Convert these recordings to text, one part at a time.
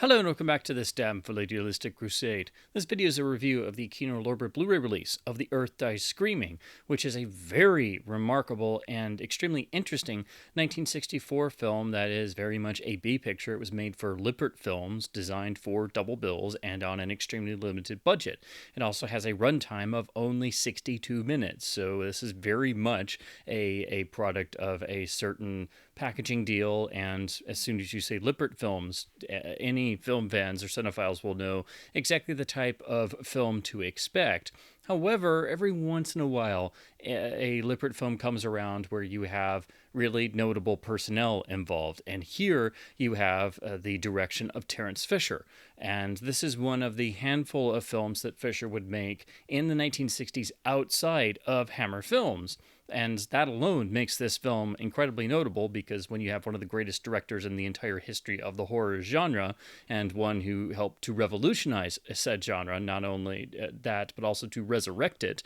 Hello and welcome back to this damn full idealistic crusade. This video is a review of the Kino Lorber Blu-ray release of The Earth Dies Screaming, which is a very remarkable and extremely interesting 1964 film that is very much a B picture. It was made for Lippert films, designed for double bills and on an extremely limited budget. It also has a runtime of only 62 minutes, so this is very much a product of a certain packaging deal, and as soon as you say Lippert films, any film fans or cinephiles will know exactly the type of film to expect. However, every once in a while, a Lippert film comes around where you have really notable personnel involved. And here you have the direction of Terence Fisher. And this is one of the handful of films that Fisher would make in the 1960s outside of Hammer Films. And that alone makes this film incredibly notable because when you have one of the greatest directors in the entire history of the horror genre, and one who helped to revolutionize said genre, not only that, but also to resurrect it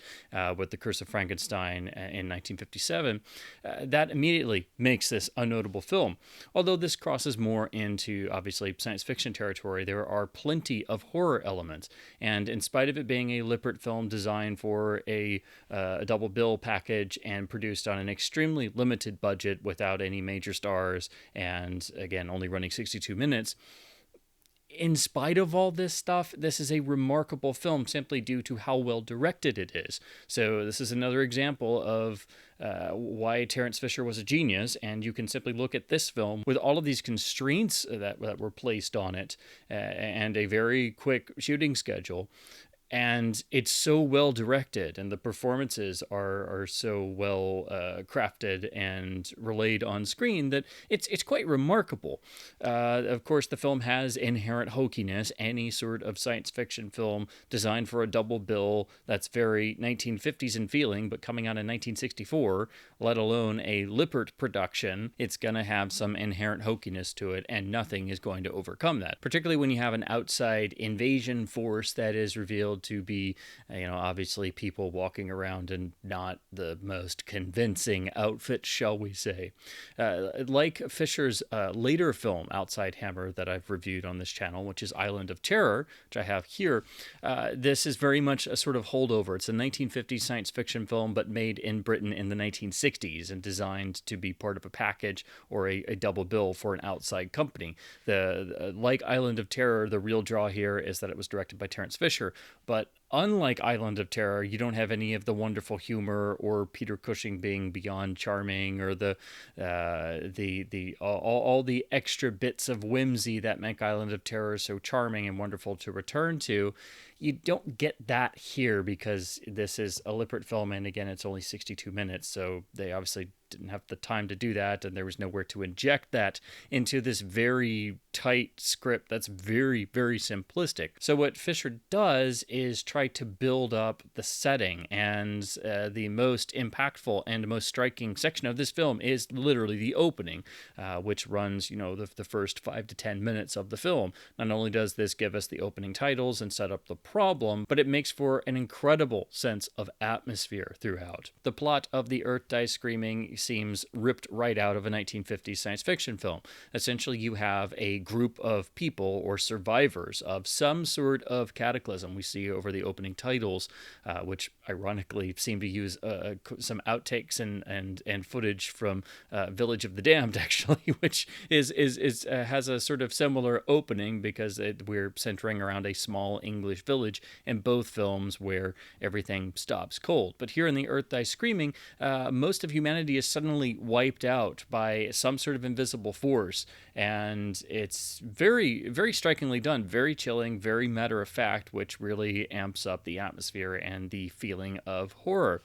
with The Curse of Frankenstein in 1957, that immediately makes this a notable film. Although this crosses more into, obviously, science fiction territory, there are plenty of horror elements. And in spite of it being a Lippert film designed for a double bill package and produced on an extremely limited budget without any major stars, and again, only running 62 minutes, in spite of all this stuff, this is a remarkable film simply due to how well directed it is. So this is another example of why Terence Fisher was a genius, and you can simply look at this film with all of these constraints that were placed on it and a very quick shooting schedule. And it's so well directed, and the performances are so well crafted and relayed on screen that it's quite remarkable. Of course, the film has inherent hokiness. Any sort of science fiction film designed for a double bill that's very 1950s in feeling, but coming out in 1964, let alone a Lippert production, it's going to have some inherent hokiness to it, and nothing is going to overcome that. Particularly when you have an outside invasion force that is revealed to be, obviously people walking around in not the most convincing outfits, shall we say. Like Fisher's later film, Outside Hammer, that I've reviewed on this channel, which is Island of Terror, which I have here, this is very much a sort of holdover. It's a 1950s science fiction film, but made in Britain in the 1960s and designed to be part of a package or a double bill for an outside company. Like Island of Terror, the real draw here is that it was directed by Terence Fisher, but unlike Island of Terror, you don't have any of the wonderful humor or Peter Cushing being beyond charming or all the extra bits of whimsy that make Island of Terror so charming and wonderful to return to. You don't get that here because this is a Lippert film, and again, it's only 62 minutes, so they obviously didn't have the time to do that, and there was nowhere to inject that into this very tight script that's very, very simplistic. So what Fisher does is try to build up the setting, and the most impactful and most striking section of this film is literally the opening, which runs, the first 5 to 10 minutes of the film. Not only does this give us the opening titles and set up the problem, but it makes for an incredible sense of atmosphere throughout. The plot of The Earth Dies Screaming seems ripped right out of a 1950s science fiction film. Essentially, you have a group of people or survivors of some sort of cataclysm. We see over the opening titles, which ironically seem to use some outtakes and footage from Village of the Damned, actually, which has a sort of similar opening because we're centering around a small English village in both films where everything stops cold. But here in The Earth Dies Screaming, most of humanity is suddenly wiped out by some sort of invisible force, and it's very, very strikingly done, very chilling, very matter of fact, which really amps up the atmosphere and the feeling of horror.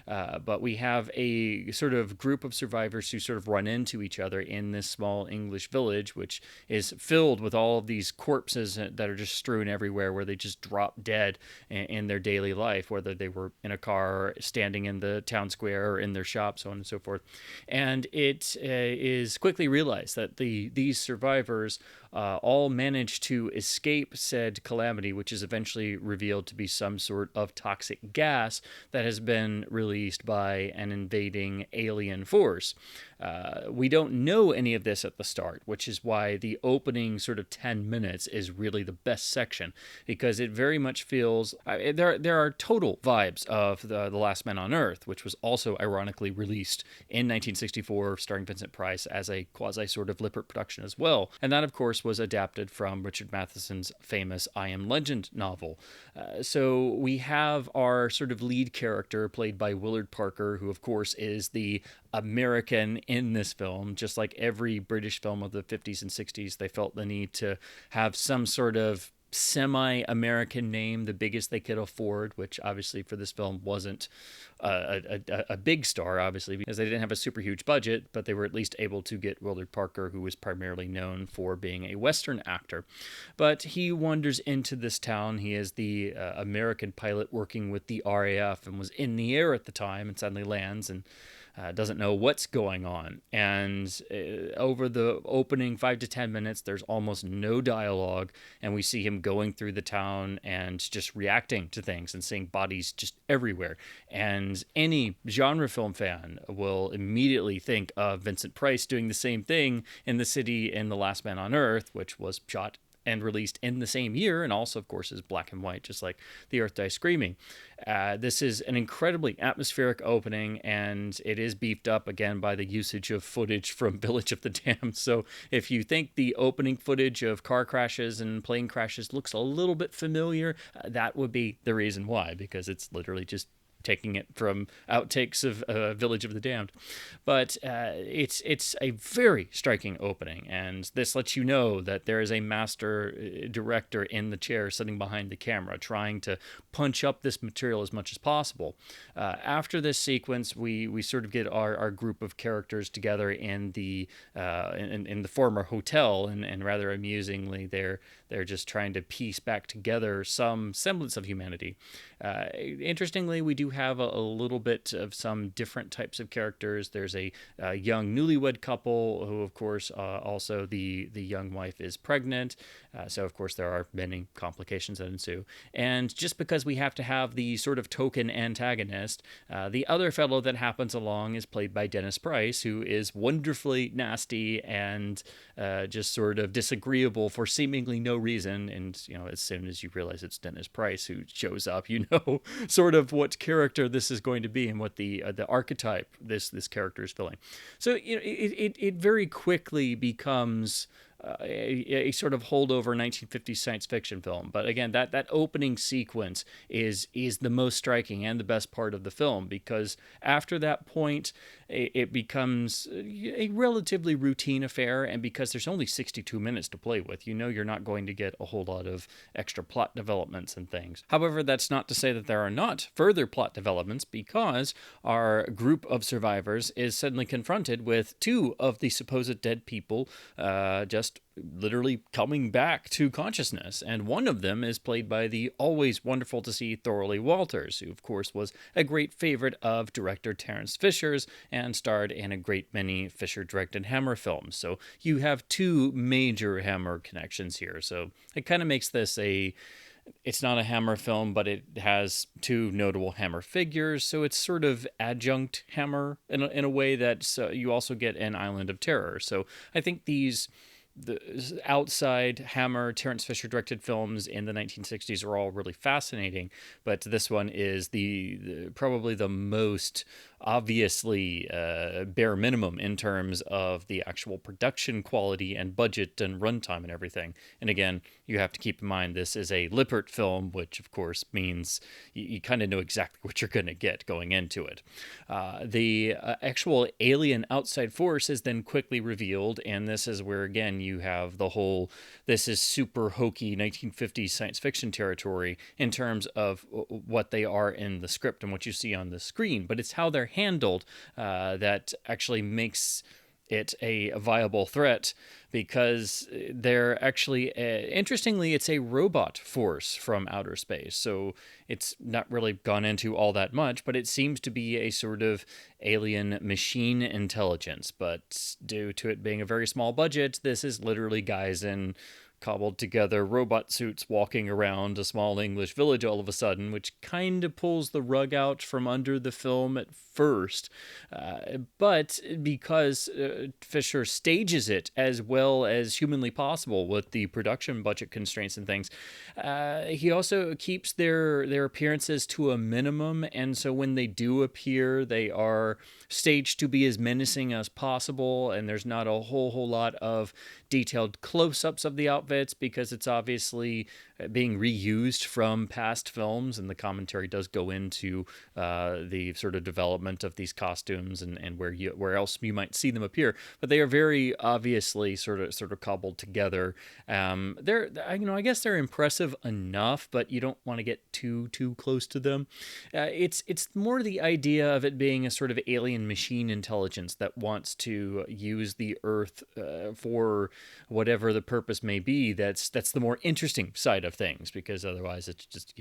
But we have a sort of group of survivors who sort of run into each other in this small English village, which is filled with all of these corpses that are just strewn everywhere, where they just drop dead in their daily life, whether they were in a car, standing in the town square, or in their shop, so on and so forth. And it is quickly realized that these survivors all manage to escape said calamity, which is eventually revealed to be some sort of toxic gas that has been released by an invading alien force. We don't know any of this at the start, which is why the opening sort of 10 minutes is really the best section, because it very much feels there are total vibes of the Last Man on Earth, which was also ironically released in 1964, starring Vincent Price as a quasi sort of Lippert production as well. And that, of course, was adapted from Richard Matheson's famous I Am Legend novel. So we have our sort of lead character played by Willard Parker, who, of course, is the American in this film. Just like every British film of the 50s and 60s, they felt the need to have some sort of semi-American name, the biggest they could afford, which obviously for this film wasn't a big star, obviously, because they didn't have a super huge budget, but they were at least able to get Willard Parker, who was primarily known for being a Western actor. But he wanders into this town. He is the American pilot working with the RAF and was in the air at the time, and suddenly lands and doesn't know what's going on. And over the opening 5 to 10 minutes, there's almost no dialogue, and we see him going through the town and just reacting to things and seeing bodies just everywhere. And any genre film fan will immediately think of Vincent Price doing the same thing in the city in The Last Man on Earth, which was shot and released in the same year, and also, of course, is black and white, just like The Earth Dies Screaming. This is an incredibly atmospheric opening, and it is beefed up again by the usage of footage from Village of the Damned. So if you think the opening footage of car crashes and plane crashes looks a little bit familiar, that would be the reason why, because it's literally just taking it from outtakes of Village of the Damned. But it's a very striking opening, and this lets you know that there is a master director in the chair sitting behind the camera trying to punch up this material as much as possible. After this sequence, we sort of get our group of characters together in the former hotel, and rather amusingly, they're just trying to piece back together some semblance of humanity. Interestingly, we do have a little bit of some different types of characters. There's a young newlywed couple who, of course, also the young wife is pregnant. So, of course, there are many complications that ensue. And just because we have to have the sort of token antagonist, the other fellow that happens along is played by Dennis Price, who is wonderfully nasty and just sort of disagreeable for seemingly no reason. And, as soon as you realize it's Dennis Price who shows up, sort of what character this is going to be and what the archetype this character is filling. So it very quickly becomes a sort of holdover 1950s science fiction film. But again, that opening sequence is the most striking and the best part of the film, because after that point, it becomes a relatively routine affair, and because there's only 62 minutes to play with, you're not going to get a whole lot of extra plot developments and things. However, that's not to say that there are not further plot developments, because our group of survivors is suddenly confronted with two of the supposed dead people just literally coming back to consciousness, and one of them is played by the always wonderful to see Thorley Walters, who of course was a great favorite of director Terence Fisher's and starred in a great many Fisher-directed Hammer films. So you have two major Hammer connections here, so it kind of makes this it's not a Hammer film, but it has two notable Hammer figures, so it's sort of adjunct Hammer in a way that you also get in Island of Terror. So I think the outside Hammer, Terence Fisher directed films in the 1960s are all really fascinating, but this one is probably the most obviously bare minimum in terms of the actual production quality and budget and runtime and everything. And again, you have to keep in mind this is a Lippert film, which of course means you kind of know exactly what you're going to get going into it. The actual alien outside force is then quickly revealed, and this is where again you have the whole this is super hokey 1950s science fiction territory in terms of what they are in the script and what you see on the screen, but it's how they're handled that actually makes it a viable threat, because they're actually, interestingly, it's a robot force from outer space. So it's not really gone into all that much, but it seems to be a sort of alien machine intelligence. But due to it being a very small budget, this is literally guys in cobbled together robot suits walking around a small English village all of a sudden, which kind of pulls the rug out from under the film at first. But because Fisher stages it as well as humanly possible with the production budget constraints and things, he also keeps their appearances to a minimum, and so when they do appear, they are staged to be as menacing as possible, and there's not a whole lot of detailed close-ups of the outfits because it's obviously being reused from past films, and the commentary does go into the sort of development of these costumes and where else you might see them appear. But they are very obviously sort of cobbled together. I guess they're impressive enough, but you don't want to get too close to them. It's more the idea of it being a sort of alien machine intelligence that wants to use the Earth for whatever the purpose may be. That's the more interesting side of things, because otherwise it's just,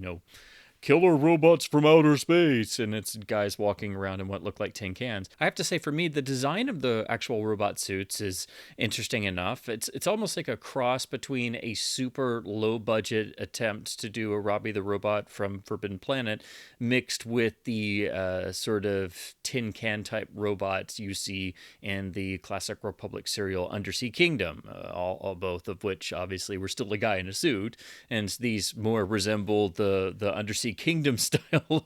killer robots from outer space, and it's guys walking around in what look like tin cans. I have to say, for me, the design of the actual robot suits is interesting enough. It's almost like a cross between a super low-budget attempt to do a Robbie the Robot from Forbidden Planet mixed with the sort of tin can type robots you see in the classic Republic serial Undersea Kingdom, all both of which obviously were still a guy in a suit, and these more resemble the Undersea Kingdom style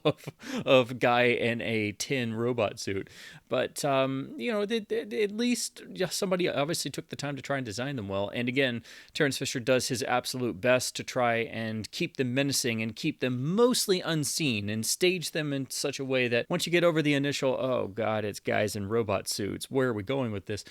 of guy in a tin robot suit. But at least somebody obviously took the time to try and design them well. And again, Terence Fisher does his absolute best to try and keep them menacing and keep them mostly unseen and stage them in such a way that once you get over the initial, oh god, it's guys in robot suits, where are we going with this?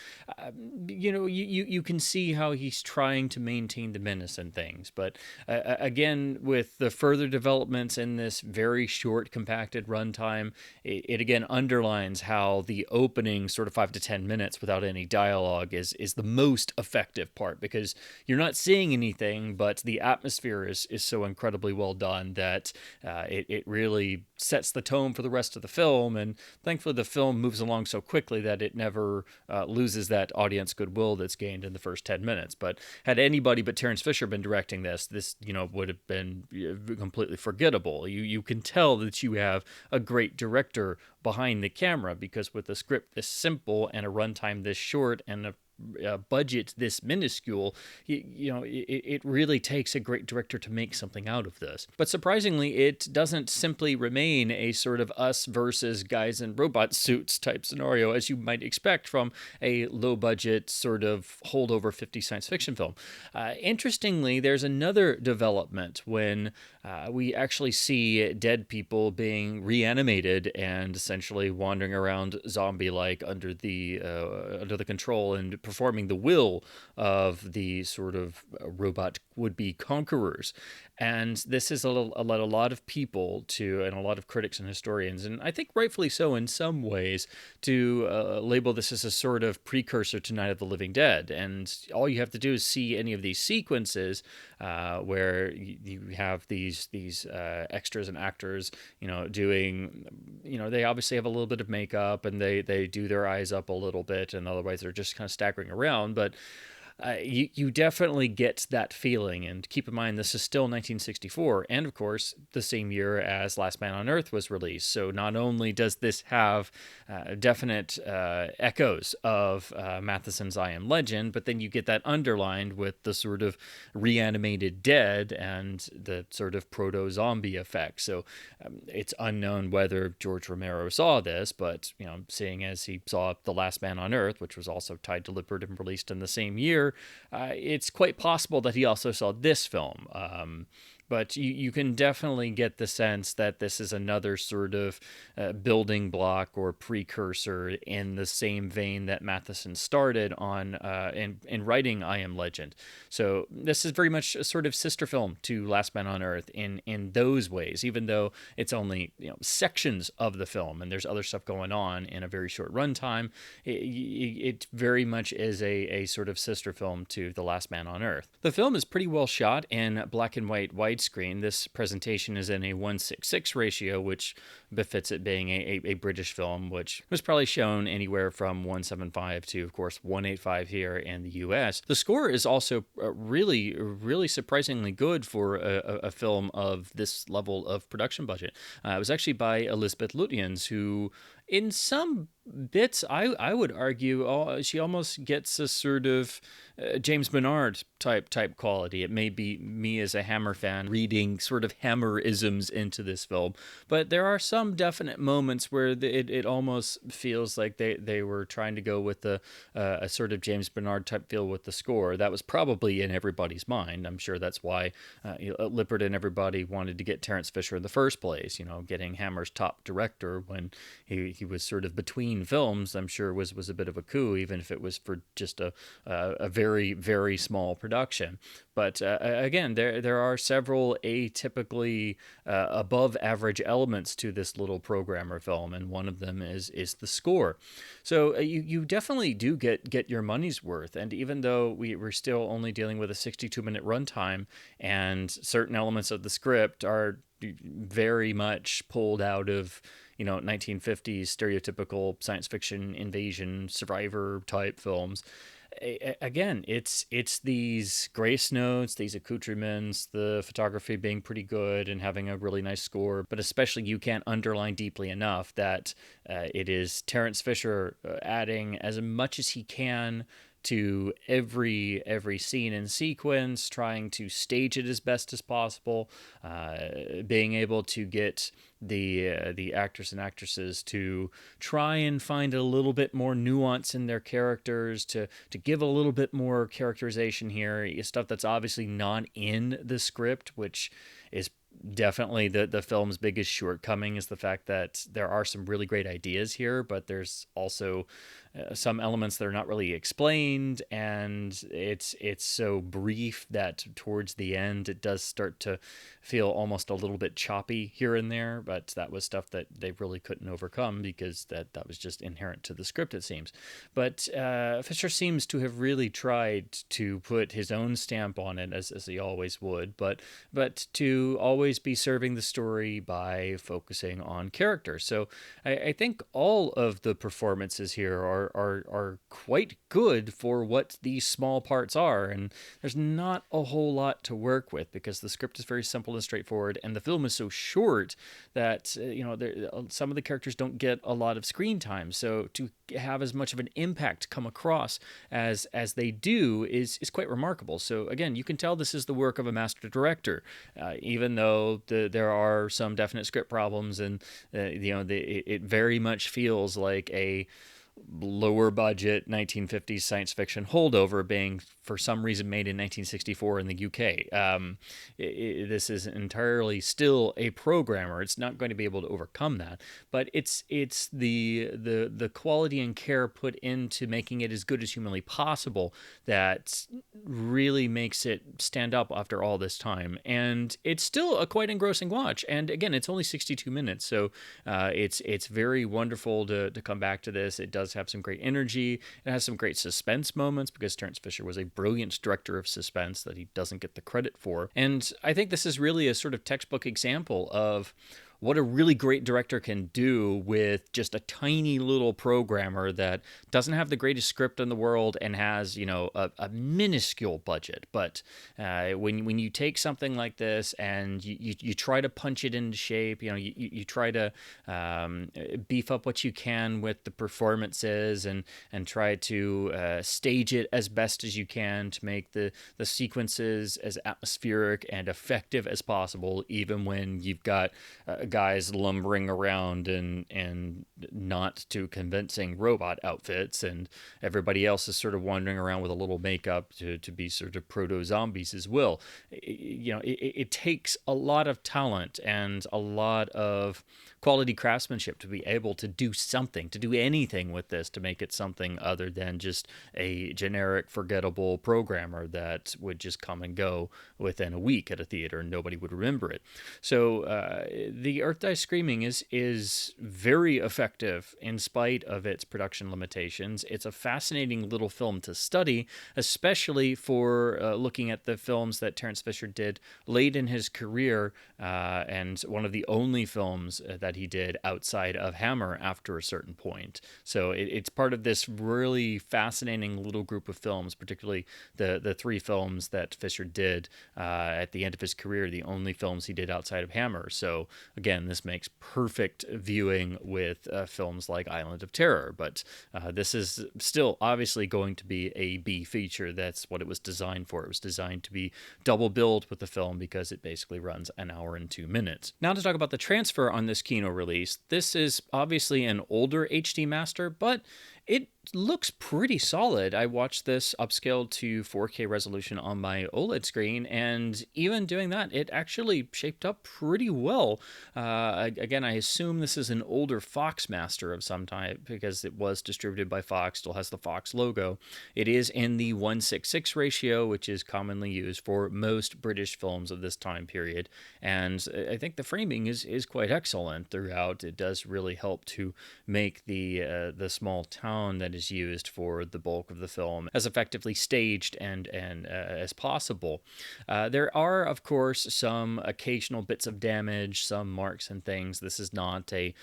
You can see how he's trying to maintain the menace and things. But again, with the further developments in this very short, compacted runtime, it again underlines how the opening sort of 5 to 10 minutes without any dialogue is the most effective part, because you're not seeing anything, but the atmosphere is so incredibly well done that it really sets the tone for the rest of the film. And thankfully, the film moves along so quickly that it never loses that audience goodwill that's gained in the first 10 minutes. But had anybody but Terence Fisher been directing this would have been completely forgettable. You can tell that you have a great director behind the camera, because with a script this simple and a runtime this short and a budget this minuscule, it really takes a great director to make something out of this. But surprisingly, it doesn't simply remain a sort of us versus guys in robot suits type scenario, as you might expect from a low-budget sort of holdover 50s science fiction film. Interestingly, there's another development when we actually see dead people being reanimated and essentially wandering around zombie-like under the control and performing the will of the sort of robot would-be conquerors. And this has led a lot of people and a lot of critics and historians, and I think rightfully so in some ways, to label this as a sort of precursor to Night of the Living Dead. And all you have to do is see any of these sequences where you have these extras and actors, doing, they obviously have a little bit of makeup and they do their eyes up a little bit, and otherwise they're just kind of staggering around. But you definitely get that feeling. And keep in mind, this is still 1964, and of course the same year as Last Man on Earth was released. So not only does this have definite echoes of Matheson's I Am Legend, but then you get that underlined with the sort of reanimated dead and the sort of proto-zombie effect. So it's unknown whether George Romero saw this, but seeing as he saw The Last Man on Earth, which was also tied to Lippert and released in the same year, it's quite possible that he also saw this film. But you can definitely get the sense that this is another sort of building block or precursor in the same vein that Matheson started on in writing I Am Legend. So this is very much a sort of sister film to Last Man on Earth in those ways, even though it's only sections of the film and there's other stuff going on in a very short runtime. It very much is a sort of sister film to The Last Man on Earth. The film is pretty well shot in black and white widescreen, widescreen. This presentation is in a 1:6:6 ratio, which befits it being a British film, which was probably shown anywhere from 175 to, of course, 185 here in the US. The score is also really, really surprisingly good for a film of this level of production budget. It was actually by Elizabeth Lutyens, who in some bits, I would argue, she almost gets a sort of James Bernard type quality. It may be me as a Hammer fan reading sort of Hammer-isms into this film, but there are some definite moments where it almost feels like they were trying to go with a sort of James Bernard type feel with the score. That was probably in everybody's mind. I'm sure that's why Lippert and everybody wanted to get Terence Fisher in the first place. Getting Hammer's top director when he was sort of between films, I'm sure was a bit of a coup, even if it was for just a very, very small production. But again, there are several atypically above average elements to this little programmer film, and one of them is the score. So you definitely do get your money's worth. And even though we're still only dealing with a 62-minute runtime, and certain elements of the script are very much pulled out of 1950s stereotypical science fiction invasion survivor type films, again, it's these grace notes, these accoutrements, the photography being pretty good and having a really nice score, but especially you can't underline deeply enough that it is Terence Fisher adding as much as he can to every scene and sequence, trying to stage it as best as possible, being able to get the actors and actresses to try and find a little bit more nuance in their characters, to give a little bit more characterization here, stuff that's obviously not in the script, which is definitely the film's biggest shortcoming, is the fact that there are some really great ideas here, but there's also some elements that are not really explained, and it's so brief that towards the end it does start to feel almost a little bit choppy here and there. But that was stuff that they really couldn't overcome because that was just inherent to the script, it seems. But Fisher seems to have really tried to put his own stamp on it, as he always would, but to always be serving the story by focusing on character. So I think all of the performances here are quite good for what these small parts are, and there's not a whole lot to work with because the script is very simple and straightforward, and the film is so short that some of the characters don't get a lot of screen time. So to have as much of an impact come across as they do is quite remarkable. So again, you can tell this is the work of a master director, even though there are some definite script problems, and it very much feels like a lower budget 1950s science fiction holdover being for some reason made in 1964 in the UK. This is entirely still a programmer. It's not going to be able to overcome that, but it's the quality and care put into making it as good as humanly possible that really makes it stand up after all this time. And it's still a quite engrossing watch. And again, it's only 62 minutes, so it's very wonderful to come back to this. It does have some great energy. It has some great suspense moments because Terence Fisher was a brilliant director of suspense that he doesn't get the credit for. And I think this is really a sort of textbook example of what a really great director can do with just a tiny little programmer that doesn't have the greatest script in the world and has, a minuscule budget. But when you take something like this and you try to punch it into shape, you try to beef up what you can with the performances and try to stage it as best as you can to make the sequences as atmospheric and effective as possible, even when you've got guys lumbering around and not too convincing robot outfits, and everybody else is sort of wandering around with a little makeup to be sort of proto-zombies as well. It takes a lot of talent and a lot of quality craftsmanship to be able to do something, to do anything with this, to make it something other than just a generic, forgettable programmer that would just come and go within a week at a theater and nobody would remember it. So the The Earth Dies Screaming is very effective in spite of its production limitations. It's a fascinating little film to study, especially for looking at the films that Terence Fisher did late in his career, and one of the only films that he did outside of Hammer after a certain point. So it's part of this really fascinating little group of films, particularly the three films that Fisher did at the end of his career, the only films he did outside of Hammer. So again, this makes perfect viewing with films like Island of Terror, but this is still obviously going to be a B feature. That's what it was designed for. It was designed to be double billed with the film because it basically runs an hour and 2 minutes. Now to talk about the transfer on this Kino release. This is obviously an older HD master, but it looks pretty solid. I watched this upscaled to 4K resolution on my OLED screen, and even doing that, it actually shaped up pretty well. Again, I assume this is an older Fox master of some type because it was distributed by Fox, still has the Fox logo. It is in the 1:6:6 ratio, which is commonly used for most British films of this time period, and I think the framing is quite excellent throughout. It does really help to make the small town that is used for the bulk of the film as effectively staged and as possible. There are, of course, some occasional bits of damage, some marks and things. This is not a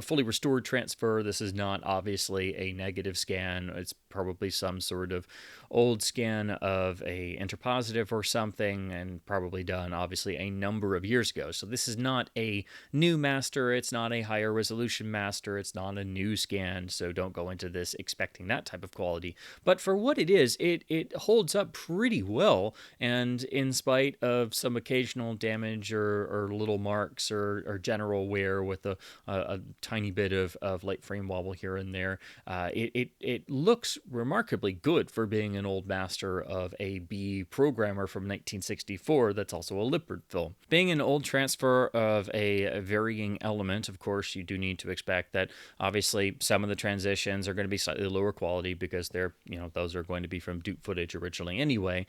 fully restored transfer. This is not obviously a negative scan. It's probably some sort of old scan of a interpositive or something, and probably done obviously a number of years ago. So this is not a new master. It's not a higher resolution master. It's not a new scan. So don't go into this expecting that type of quality. But for what it is, it holds up pretty well. And in spite of some occasional damage or little marks or general wear with a tiny bit of light frame wobble here and there, it looks remarkably good for being an old master of a B programmer from 1964 that's also a Lippert film. Being an old transfer of a varying element, of course, you do need to expect that obviously some of the transitions are going to be slightly lower quality because those are going to be from Duke footage originally anyway.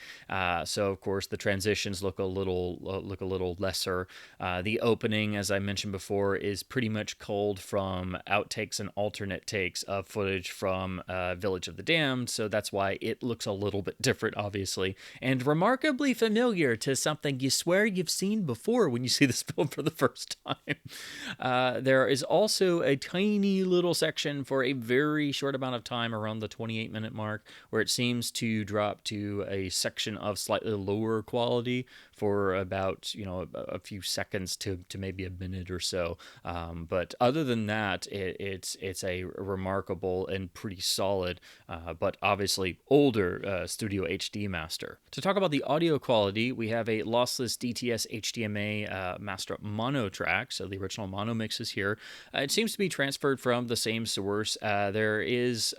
So of course the transitions look a little lesser. The opening, as I mentioned before, is pretty much culled from outtakes and alternate takes of footage from Village of the Damned, so that's why it looks a little bit different, obviously, and remarkably familiar to something you swear you've seen before when you see this film for the first time. There is also a tiny little section for a very short amount of time, around the 28-minute mark, where it seems to drop to a section of slightly lower quality for about a few seconds to maybe a minute or so. But other than that, it's a remarkable and pretty solid, but obviously older Studio HD master. To talk about the audio quality, we have a lossless DTS HDMA master mono track, so the original mono mixes here. It seems to be transferred from the same source. There is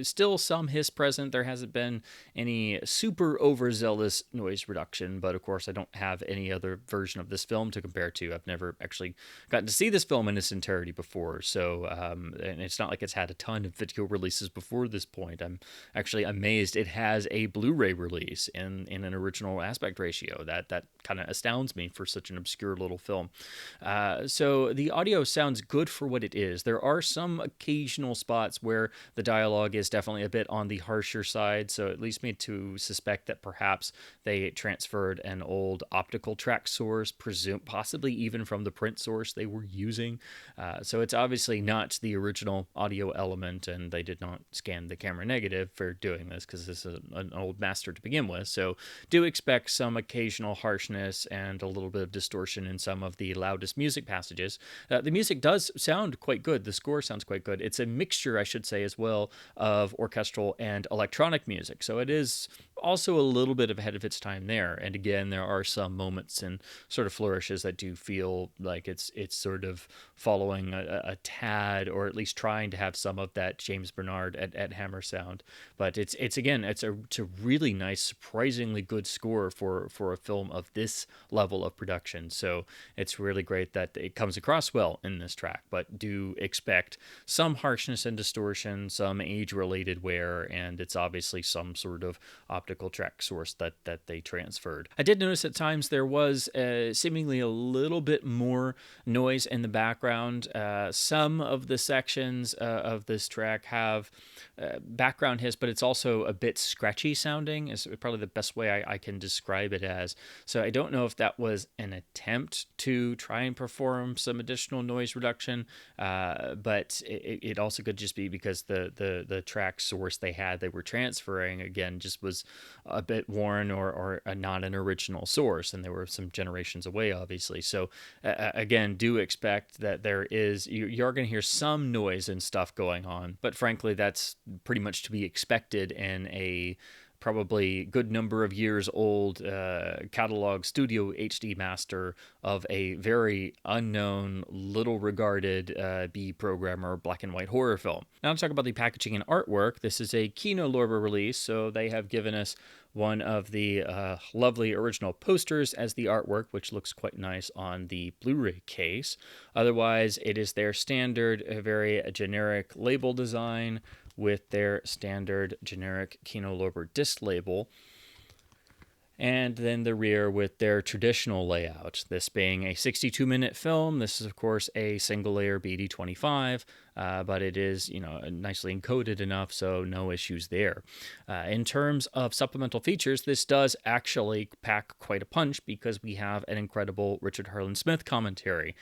still some hiss present. There hasn't been any super overzealous noise reduction, but of course I don't have any other version of this film to compare to. I've never actually gotten to see this film in its entirety before, so and it's not like it's had a ton of video releases before this point. I'm actually amazed it has a Blu-ray release in an original aspect ratio. That kind of astounds me for such an obscure little film. So the audio sounds good for what it is. There are some occasional spots where the dialogue is definitely a bit on the harsher side, so it leads me to suspect that perhaps they transferred an old optical track source, possibly even from the print source they were using. So it's obviously not the original audio element, and they did not scan the camera negative for doing this because this is an old master to begin with. So do expect some occasional harshness and a little bit of distortion in some of the loudest music passages. The music does sound quite good. The score sounds quite good. It's a mixture, I should say, as well, of orchestral and electronic music. So it is also a little bit ahead of its time there. And again, there are some moments and sort of flourishes that do feel like it's sort of following a tad, or at least trying to have some of that James Bernard at Hammer sound. But it's again, it's a really nice, surprisingly good score for a film of this level of production. So it's really great that it comes across well in this track. But do expect some harshness and distortion, some age-related wear, and it's obviously some sort of optical track source that they transferred. I did notice at times there was seemingly a little bit more noise in the background. Some of the sections of this track have background hiss, but it's also a bit scratchy sounding, is probably the best way I can describe it as. So I don't know if that was an attempt to try and perform some additional noise reduction, but it also could just be because the track source they were transferring, again, just was a bit worn or not an original source, and there were some generations away, obviously. So again, do expect that there is, you're going to hear some noise and stuff going on, but frankly, that's pretty much to be expected in a probably good number of years old catalog studio HD master of a very unknown, little regarded B programmer black and white horror film. Now to talk about the packaging and artwork, this is a Kino Lorber release, so they have given us one of the lovely original posters as the artwork, which looks quite nice on the Blu-ray case. Otherwise, it is their standard, very generic label design with their standard generic Kino Lorber disc label, and then the rear with their traditional layout. This being a 62-minute film, this is of course a single layer BD25, but it is, nicely encoded enough, so no issues there. In terms of supplemental features, this does actually pack quite a punch because we have an incredible Richard Harlan Smith commentary.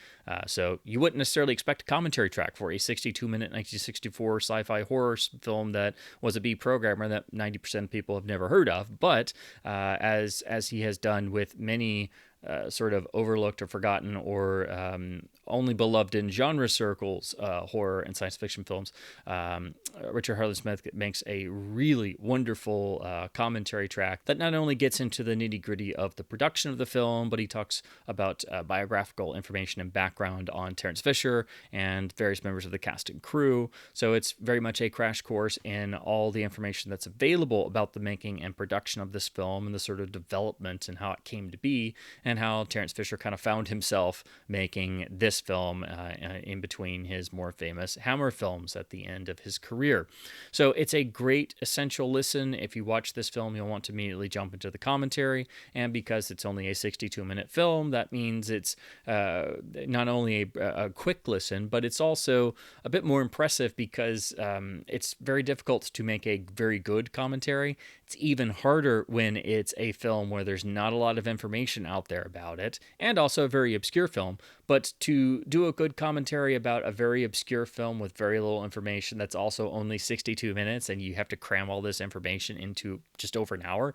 So you wouldn't necessarily expect a commentary track for a 62-minute 1964 sci-fi horror film that was a B programmer that 90% of people have never heard of, but as he has done with many sort of overlooked or forgotten or only beloved in genre circles, horror and science fiction films, Richard Harlan Smith makes a really wonderful commentary track that not only gets into the nitty-gritty of the production of the film, but he talks about biographical information and background on Terence Fisher and various members of the cast and crew. So it's very much a crash course in all the information that's available about the making and production of this film and the sort of development and how it came to be, and how Terence Fisher kind of found himself making this film in between his more famous Hammer films at the end of his career. So it's a great essential listen. If you watch this film, you'll want to immediately jump into the commentary, and because it's only a 62-minute film, that means it's not only a quick listen, but it's also a bit more impressive because it's very difficult to make a very good commentary. It's even harder when it's a film where there's not a lot of information out there about it, and also a very obscure film. But to do a good commentary about a very obscure film with very little information that's also only 62 minutes, and you have to cram all this information into just over an hour,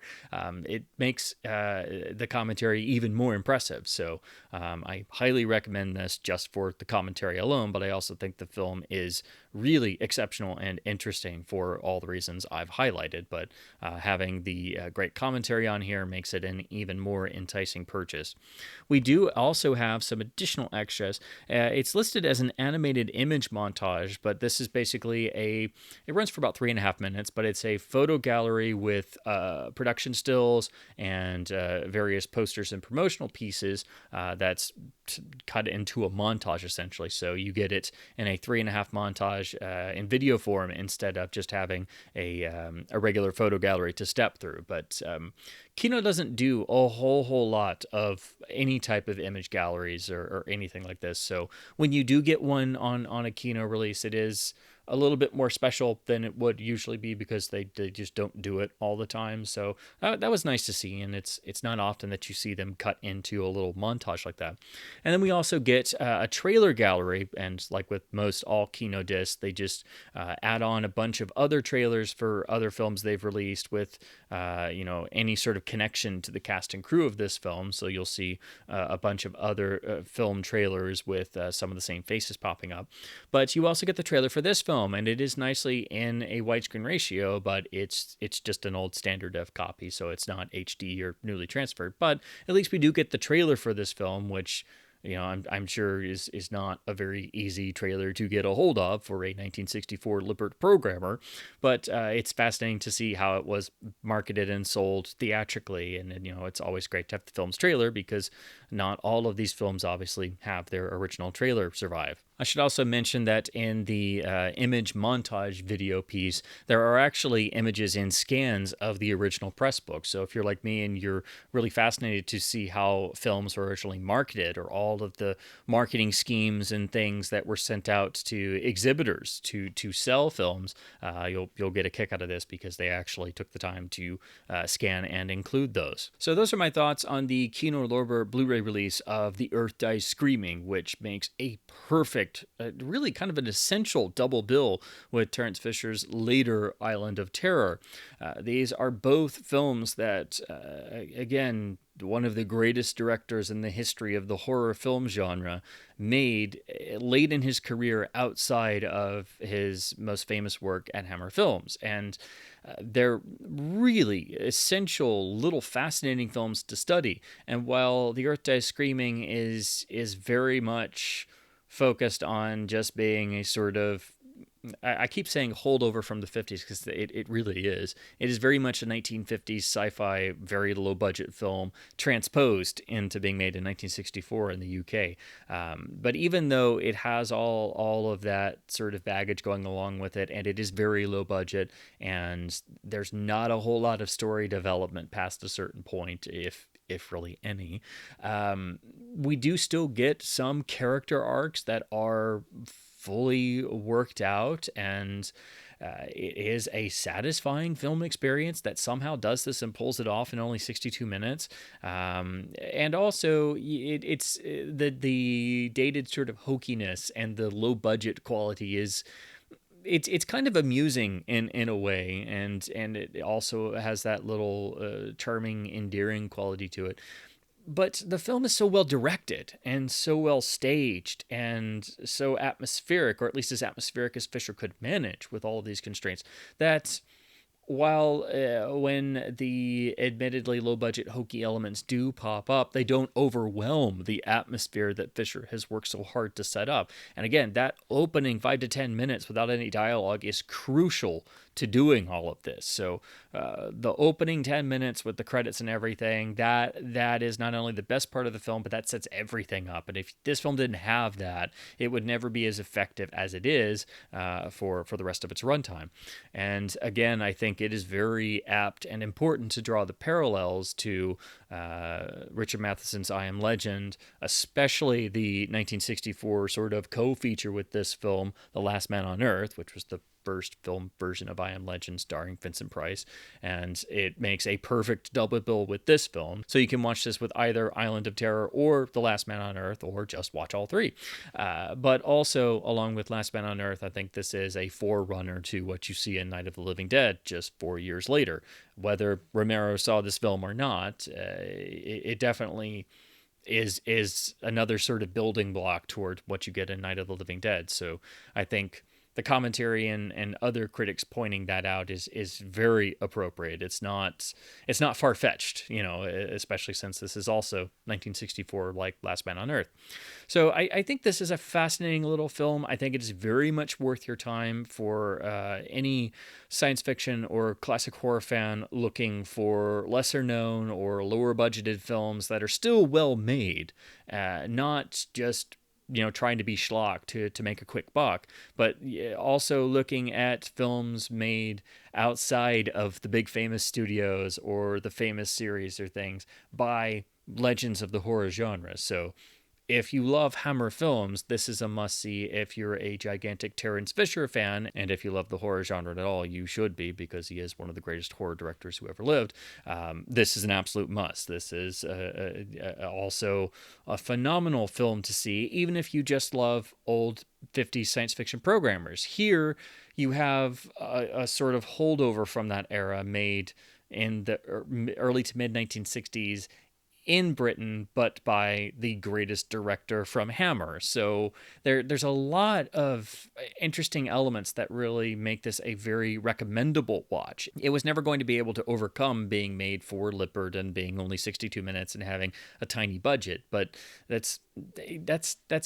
it makes the commentary even more impressive. So I highly recommend this just for the commentary alone, but I also think the film is really exceptional and interesting for all the reasons I've highlighted. But having the great commentary on here makes it an even more enticing purchase. We do also have some additional extras. It's listed as an animated image montage, but this is basically it runs for about 3.5 minutes, but it's a photo gallery with production stills and various posters and promotional pieces that's cut into a montage, essentially. So you get it in a 3.5 montage in video form instead of just having a regular photo gallery to step through. But Kino doesn't do a whole lot of any type of image galleries or anything like this. So when you do get one on a Kino release, it is a little bit more special than it would usually be because they just don't do it all the time. So that was nice to see, and it's not often that you see them cut into a little montage like that. And then we also get a trailer gallery, and like with most all Kino discs, they just add on a bunch of other trailers for other films they've released with any sort of connection to the cast and crew of this film. So you'll see a bunch of other film trailers with some of the same faces popping up. But you also get the trailer for this film, and it is nicely in a widescreen ratio, but it's just an old standard def copy, so it's not HD or newly transferred. But at least we do get the trailer for this film, which I'm sure is not a very easy trailer to get a hold of for a 1964 Lippert programmer, but it's fascinating to see how it was marketed and sold theatrically. And it's always great to have the film's trailer because not all of these films obviously have their original trailer survive. I should also mention that in the image montage video piece, there are actually images and scans of the original press book. So if you're like me and you're really fascinated to see how films were originally marketed, or all of the marketing schemes and things that were sent out to exhibitors to sell films, you'll get a kick out of this because they actually took the time to scan and include those. So those are my thoughts on the Kino Lorber Blu-ray release of The Earth Dies Screaming, which makes a perfect, really kind of an essential double bill with Terence Fisher's later Island of Terror. These are both films that, again, one of the greatest directors in the history of the horror film genre made late in his career outside of his most famous work at Hammer Films. And they're really essential, little fascinating films to study. And while The Earth Dies Screaming is very much focused on just being a sort of, I keep saying holdover from the 50s because it really is. It is very much a 1950s sci-fi, very low budget film transposed into being made in 1964 in the UK. But even though it has all of that sort of baggage going along with it, and it is very low budget, and there's not a whole lot of story development past a certain point, if really any, we do still get some character arcs that are fully worked out, and it is a satisfying film experience that somehow does this and pulls it off in only 62 minutes. And also, it's the dated sort of hokiness and the low budget quality is. It's kind of amusing in a way, and it also has that little charming, endearing quality to it. But the film is so well directed and so well staged and so atmospheric, or at least as atmospheric as Fisher could manage with all of these constraints, that while when the admittedly low budget hokey elements do pop up, they don't overwhelm the atmosphere that Fisher has worked so hard to set up. And again, that opening 5 to 10 minutes without any dialogue is crucial to doing all of this. So the opening 10 minutes with the credits and everything, that is not only the best part of the film, but that sets everything up. And if this film didn't have that, it would never be as effective as it is for the rest of its runtime. And again, I think it is very apt and important to draw the parallels to Richard Matheson's I Am Legend, especially the 1964 sort of co-feature with this film, The Last Man on Earth, which was the first film version of I Am Legend starring Vincent Price, and it makes a perfect double bill with this film. So you can watch this with either Island of Terror or The Last Man on Earth, or just watch all three. But also, along with Last Man on Earth, I think this is a forerunner to what you see in Night of the Living Dead just 4 years later. Whether Romero saw this film or not, it definitely is another sort of building block toward what you get in Night of the Living Dead. So I think the commentary and other critics pointing that out is very appropriate. It's not far-fetched, especially since this is also 1964, like Last Man on Earth. So I think this is a fascinating little film. I think it is very much worth your time for any science fiction or classic horror fan looking for lesser known or lower budgeted films that are still well made, not just trying to be schlock to make a quick buck, but also looking at films made outside of the big famous studios or the famous series or things by legends of the horror genre. So if you love Hammer Films, this is a must-see. If you're a gigantic Terence Fisher fan, and if you love the horror genre at all, you should be, because he is one of the greatest horror directors who ever lived. This is an absolute must. This is also a phenomenal film to see, even if you just love old 50s science fiction programmers. Here, you have a sort of holdover from that era made in the early to mid 1960s in Britain, but by the greatest director from Hammer. So there's a lot of interesting elements that really make this a very recommendable watch. It was never going to be able to overcome being made for Lippert and being only 62 minutes and having a tiny budget, but that's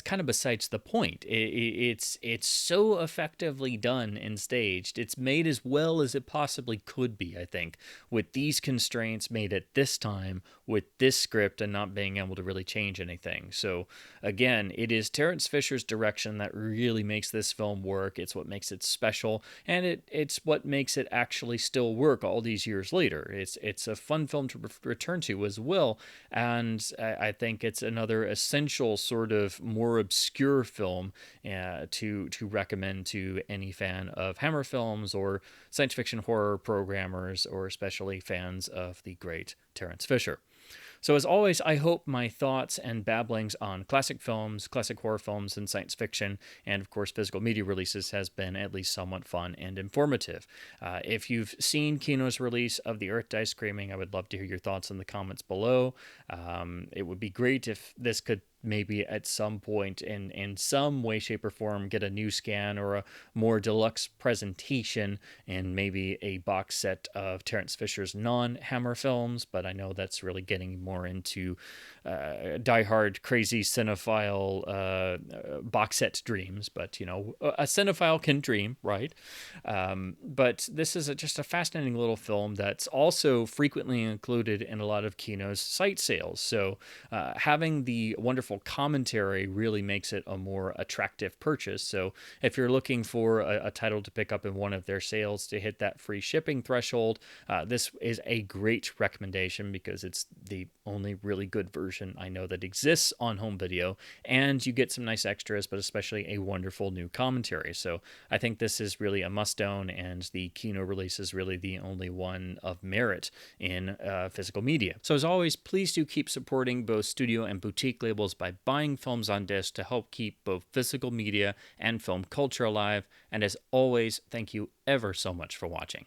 kind of besides the point. It's so effectively done and staged. It's made as well as it possibly could be, I think, with these constraints made at this time with this script and not being able to really change anything. So again, it is Terence Fisher's direction that really makes this film work. It's what makes it special, and it's what makes it actually still work all these years later. It's a fun film to return to as well, and I think it's another essential sort of more obscure film to recommend to any fan of Hammer films or science fiction horror programmers, or especially fans of the great Terence Fisher. So as always, I hope my thoughts and babblings on classic films, classic horror films, and science fiction, and of course physical media releases has been at least somewhat fun and informative. If you've seen Kino's release of The Earth Dies Screaming, I would love to hear your thoughts in the comments below. It would be great if this could maybe at some point in some way, shape, or form get a new scan or a more deluxe presentation and maybe a box set of Terence Fisher's non-Hammer films, but I know that's really getting more into diehard, crazy cinephile box set dreams, but you know, a cinephile can dream, right? But this is just a fascinating little film that's also frequently included in a lot of Kino's site sales. So having the wonderful commentary really makes it a more attractive purchase. So if you're looking for a title to pick up in one of their sales to hit that free shipping threshold, this is a great recommendation because it's the only really good version I know that exists on home video, and you get some nice extras, but especially a wonderful new commentary. So I think this is really a must-own, and the Kino release is really the only one of merit in physical media. So as always, please do keep supporting both studio and boutique labels by buying films on disc to help keep both physical media and film culture alive. And as always, thank you ever so much for watching.